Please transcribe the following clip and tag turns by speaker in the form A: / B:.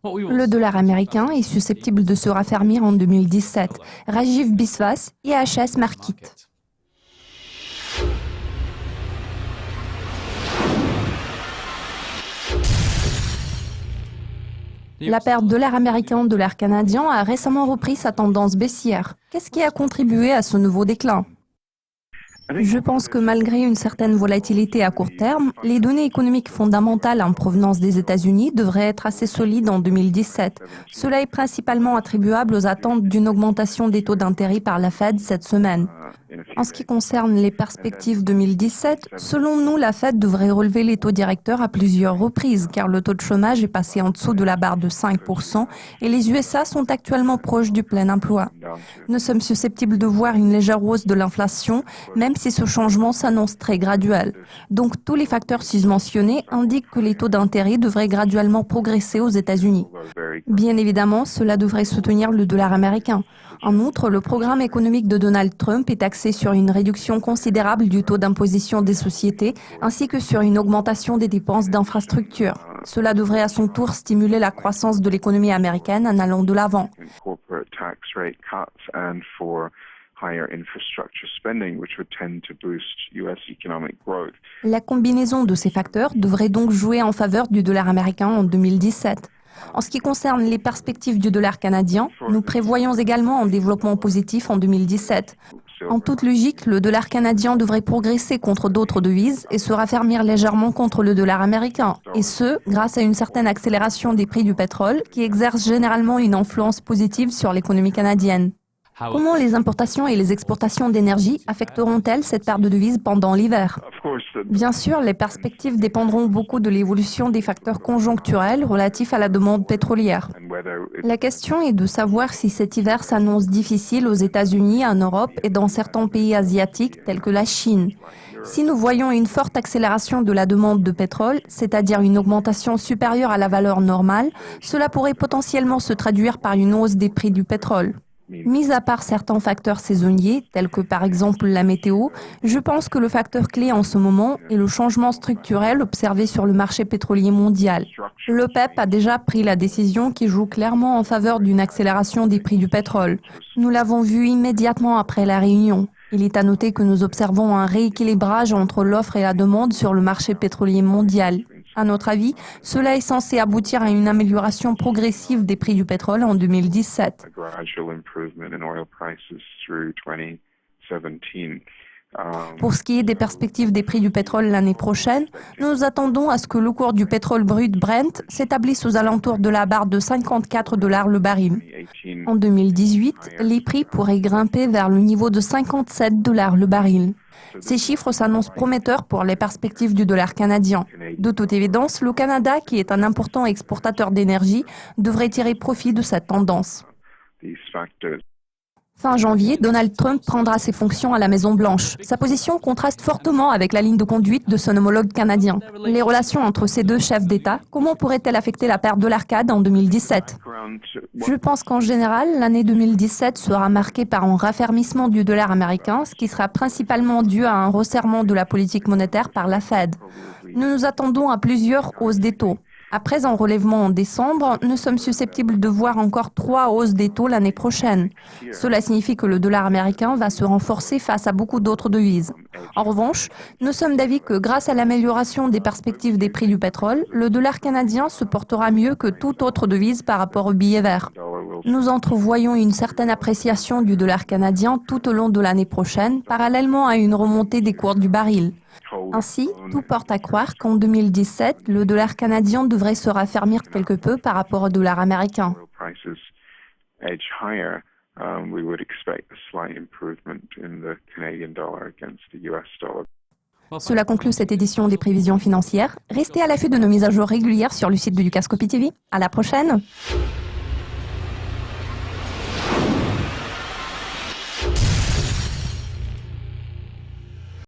A: Le dollar américain est susceptible de se raffermir en 2017. Rajiv Biswas, IHS Markit. La paire dollar américain-dollar canadien a récemment repris sa tendance baissière. Qu'est-ce qui a contribué à ce nouveau déclin ? Je pense que malgré une certaine volatilité à court terme, les données économiques fondamentales en provenance des États-Unis devraient être assez solides en 2017. Cela est principalement attribuable aux attentes d'une augmentation des taux d'intérêt par la Fed cette semaine. En ce qui concerne les perspectives 2017, selon nous, la Fed devrait relever les taux directeurs à plusieurs reprises, car le taux de chômage est passé en dessous de la barre de 5% et les USA sont actuellement proches du plein emploi. Nous sommes susceptibles de voir une légère hausse de l'inflation, même si ce changement s'annonce très graduel. Donc tous les facteurs susmentionnés indiquent que les taux d'intérêt devraient graduellement progresser aux États-Unis. Bien évidemment, cela devrait soutenir le dollar américain. En outre, le programme économique de Donald Trump est axé sur une réduction considérable du taux d'imposition des sociétés ainsi que sur une augmentation des dépenses d'infrastructure. Cela devrait à son tour stimuler la croissance de l'économie américaine en allant de l'avant. La combinaison de ces facteurs devrait donc jouer en faveur du dollar américain en 2017. En ce qui concerne les perspectives du dollar canadien, nous prévoyons également un développement positif en 2017. En toute logique, le dollar canadien devrait progresser contre d'autres devises et se raffermir légèrement contre le dollar américain, et ce, grâce à une certaine accélération des prix du pétrole qui exerce généralement une influence positive sur l'économie canadienne. Comment les importations et les exportations d'énergie affecteront-elles cette paire de devises pendant l'hiver ? Bien sûr, les perspectives dépendront beaucoup de l'évolution des facteurs conjoncturels relatifs à la demande pétrolière. La question est de savoir si cet hiver s'annonce difficile aux États-Unis, en Europe et dans certains pays asiatiques tels que la Chine. Si nous voyons une forte accélération de la demande de pétrole, c'est-à-dire une augmentation supérieure à la valeur normale, cela pourrait potentiellement se traduire par une hausse des prix du pétrole. Mis à part certains facteurs saisonniers, tels que par exemple la météo, je pense que le facteur clé en ce moment est le changement structurel observé sur le marché pétrolier mondial. L'OPEP a déjà pris la décision qui joue clairement en faveur d'une accélération des prix du pétrole. Nous l'avons vu immédiatement après la réunion. Il est à noter que nous observons un rééquilibrage entre l'offre et la demande sur le marché pétrolier mondial. À notre avis, cela est censé aboutir à une amélioration progressive des prix du pétrole en 2017. Pour ce qui est des perspectives des prix du pétrole l'année prochaine, nous nous attendons à ce que le cours du pétrole brut Brent s'établisse aux alentours de la barre de $54 le baril. En 2018, les prix pourraient grimper vers le niveau de $57 le baril. Ces chiffres s'annoncent prometteurs pour les perspectives du dollar canadien. De toute évidence, le Canada, qui est un important exportateur d'énergie, devrait tirer profit de cette tendance. Fin janvier, Donald Trump prendra ses fonctions à la Maison-Blanche. Sa position contraste fortement avec la ligne de conduite de son homologue canadien. Les relations entre ces deux chefs d'État, comment pourraient-elles affecter la paire dollar-CAD en 2017 ? Je pense qu'en général, l'année 2017 sera marquée par un raffermissement du dollar américain, ce qui sera principalement dû à un resserrement de la politique monétaire par la Fed. Nous nous attendons à plusieurs hausses des taux. Après un relèvement en décembre, nous sommes susceptibles de voir encore 3 hausses des taux l'année prochaine. Cela signifie que le dollar américain va se renforcer face à beaucoup d'autres devises. En revanche, nous sommes d'avis que grâce à l'amélioration des perspectives des prix du pétrole, le dollar canadien se portera mieux que toute autre devise par rapport au billet vert. Nous entrevoyons une certaine appréciation du dollar canadien tout au long de l'année prochaine, parallèlement à une remontée des cours du baril. Ainsi, tout porte à croire qu'en 2017, le dollar canadien devrait se raffermir quelque peu par rapport au dollar américain. Cela conclut cette édition des prévisions financières. Restez à l'affût de nos mises à jour régulières sur le site de Dukascopy TV. À la prochaine!